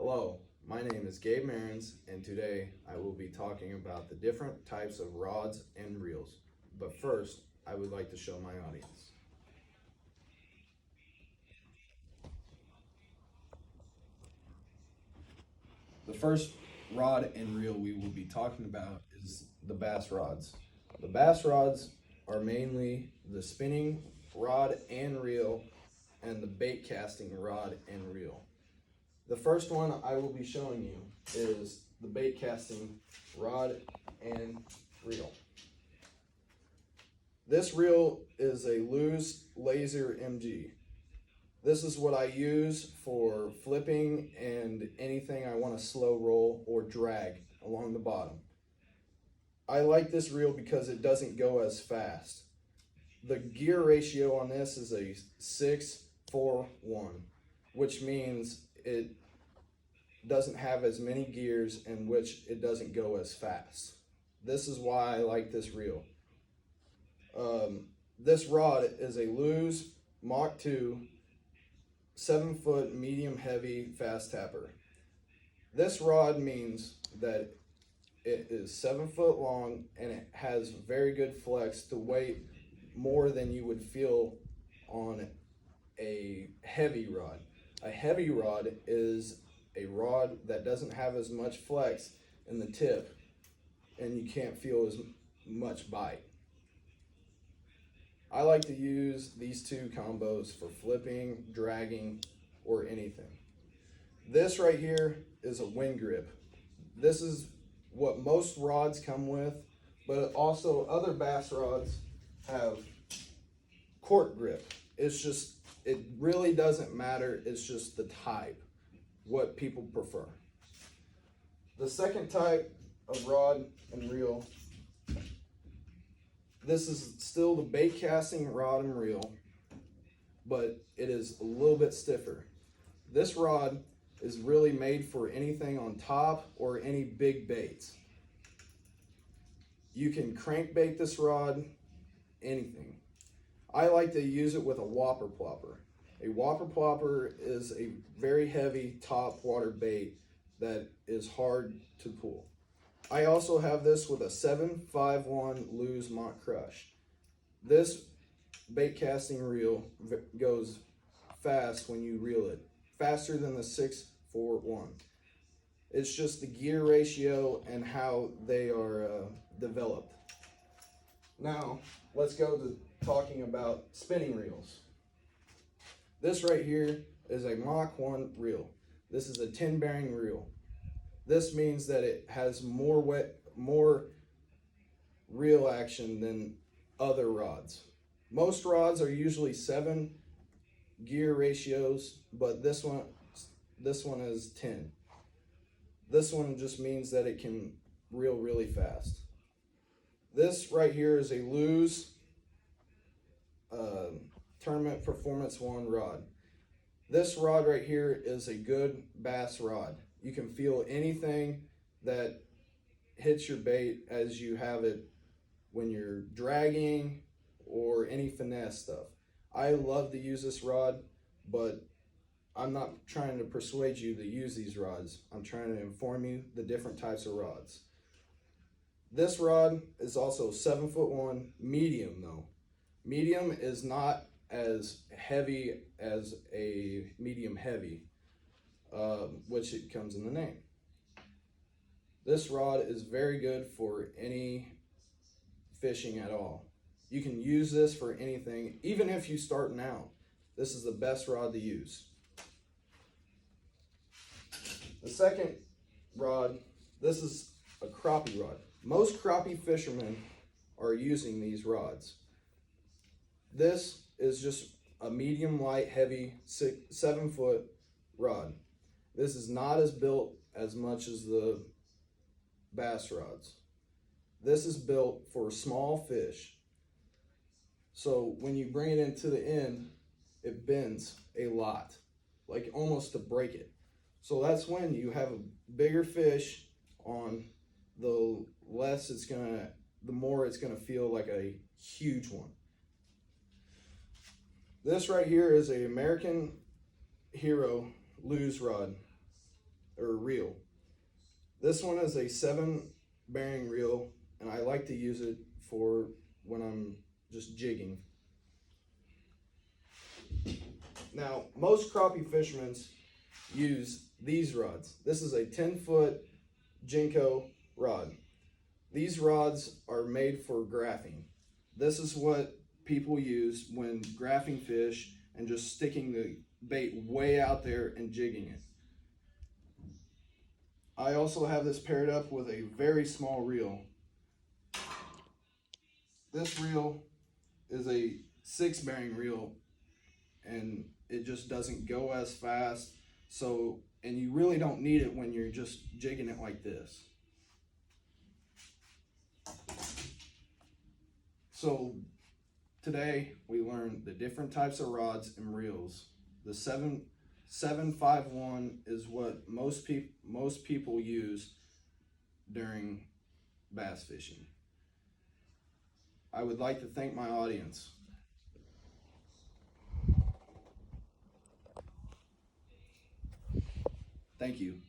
Hello, my name is Gabe Marins, and today I will be talking about the different types of rods and reels. But first, I would like to show my audience. The first rod and reel we will be talking about is the bass rods. The bass rods are mainly the spinning rod and reel and the bait casting rod and reel. The first one I will be showing you is the bait casting rod and reel. This reel is a Lew's Laser MG. This is what I use for flipping and anything I want to slow roll or drag along the bottom. I like this reel because it doesn't go as fast. The gear ratio on this is a 6-4-1, which means it doesn't have as many gears in which it doesn't go as fast. This is why I like this reel. This rod is a Lew's Mach 2 7-foot medium heavy fast tapper. This rod means that it is 7 foot long and it has very good flex to weight more than you would feel on a heavy rod. A heavy rod is a rod that doesn't have as much flex in the tip and you can't feel as much bite. I like to use these two combos for flipping, dragging, or anything. This right here is a wind grip. This is what most rods come with, but also other bass rods have cork grip. It really doesn't matter. It's just the type, what people prefer. The second type of rod and reel, this is still the bait casting rod and reel, but it is a little bit stiffer. This rod is really made for anything on top or any big baits. You can crankbait this rod, anything. I like to use it with a whopper plopper. A whopper plopper is a very heavy top water bait that is hard to pull. I also have this with a 7-5-1 Lew's Mach Crush. This bait casting reel goes fast when you reel it, faster than the 6-4-1. It's just the gear ratio and how they are developed. Now, let's go to talking about spinning reels. This right here is a Mach 1 reel. This is a 10 bearing reel. This means that it has more reel action than other rods. Most rods are usually 7 gear ratios, but this one is 10. This one just means that it can reel really fast. This right here is a Lew's Tournament Performance 1 rod. This rod right here is a good bass rod. You can feel anything that hits your bait as you have it when you're dragging or any finesse stuff. I love to use this rod, but I'm not trying to persuade you to use these rods. I'm trying to inform you the different types of rods. This rod is also 7-foot-1 medium though. Medium is not as heavy as a medium heavy, which it comes in the name. This rod is very good for any fishing at all. You can use this for anything, even if you're starting out. This is the best rod to use. The second rod, this is a crappie rod. Most crappie fishermen are using these rods. This is just a medium light heavy 7-foot rod. This is not as built as much as the bass rods. This is built for small fish. So when you bring it into the end, it bends a lot, like almost to break it. So that's when you have a bigger fish on, the more it's gonna feel like a huge one. This right here is a American Hero Lew's rod or reel. This one is a 7 bearing reel, and I like to use it for when I'm just jigging. Now, most crappie fishermen use these rods. This is a 10-foot Jenko rod. These rods are made for graphing. This is what people use when graphing fish and just sticking the bait way out there and jigging it. I also have this paired up with a very small reel. This reel is a 6 bearing reel, and it just doesn't go as fast. So, and you really don't need it when you're just jigging it like this. So today we learned the different types of rods and reels. The 751 is what most people use during bass fishing. I would like to thank my audience. Thank you.